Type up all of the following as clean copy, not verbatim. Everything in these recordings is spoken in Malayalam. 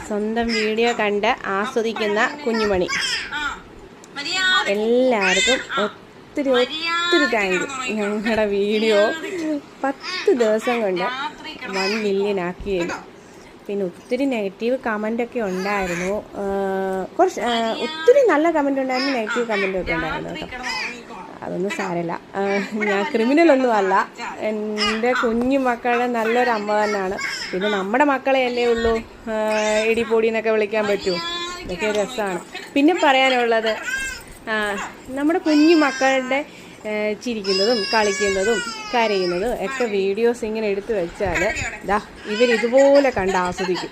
സ്വന്തം വീഡിയോ കണ്ട് ആസ്വദിക്കുന്ന കുഞ്ഞുമണി. എല്ലാവർക്കും ഒത്തിരി താങ്ക് യു. ഞങ്ങളുടെ വീഡിയോ 10 ദിവസം കൊണ്ട് 1 മില്യൺ ആക്കിയത്. പിന്നെ ഒത്തിരി നെഗറ്റീവ് കമൻ്റൊക്കെ ഉണ്ടായിരുന്നു. ഒത്തിരി നല്ല കമൻ്റ് ഉണ്ടായിരുന്നു, നെഗറ്റീവ് കമൻ്റൊക്കെ ഉണ്ടായിരുന്നു കേട്ടോ. അതൊന്നും സാരമില്ല. ഞാൻ ക്രിമിനലൊന്നും അല്ല. എൻ്റെ കുഞ്ഞു മക്കളുടെ നല്ലൊരു അമ്മ തന്നെയാണ്. പിന്നെ നമ്മുടെ മക്കളെ അല്ലേ ഉള്ളൂ ഇടിപ്പൊടി എന്നൊക്കെ വിളിക്കാൻ പറ്റൂ. ഇതൊക്കെ രസമാണ്. പിന്നെ പറയാനുള്ളത്, നമ്മുടെ കുഞ്ഞു മക്കളുടെ ചിരിക്കുന്നതും കളിക്കുന്നതും കരയുന്നതും ഒക്കെ വീഡിയോസ് ഇങ്ങനെ എടുത്തു വെച്ചാൽ ഇവരിതുപോലെ കണ്ട് ആസ്വദിക്കും.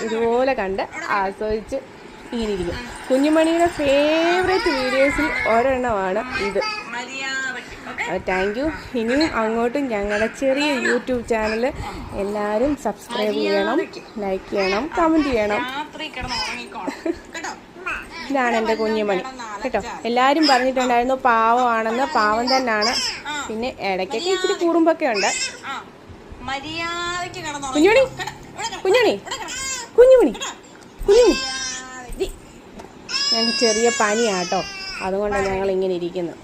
ഇതുപോലെ കണ്ട് ആസ്വദിച്ച് ഇങ്ങനെ ഇരിക്കും. കുഞ്ഞുമണിയുടെ ഫേവറേറ്റ് വീഡിയോസിൽ ഒരെണ്ണമാണ് ഇത്. Thank you. ഇനിയും അങ്ങോട്ടും ഞങ്ങളുടെ ചെറിയ യൂട്യൂബ് ചാനൽ എല്ലാവരും സബ്സ്ക്രൈബ് ചെയ്യണം, ലൈക്ക് ചെയ്യണം, കമൻറ്റ് ചെയ്യണം. ഇതാണ് എൻ്റെ കുഞ്ഞുമണി കേട്ടോ. എല്ലാവരും പറഞ്ഞിട്ടുണ്ടായിരുന്നു പാവമാണെന്ന്. പാവം തന്നെയാണ്. പിന്നെ ഇടയ്ക്കൊക്കെ ഇച്ചിരി കുറുമ്പൊക്കെ ഉണ്ട്. കുഞ്ഞുമണി കുഞ്ഞുമണി കുഞ്ഞുമണി കുഞ്ഞുമണി ഞങ്ങൾക്ക് ചെറിയ പനിയാട്ടോ, അതുകൊണ്ടാണ് ഞങ്ങൾ ഇങ്ങനെ ഇരിക്കുന്നത്.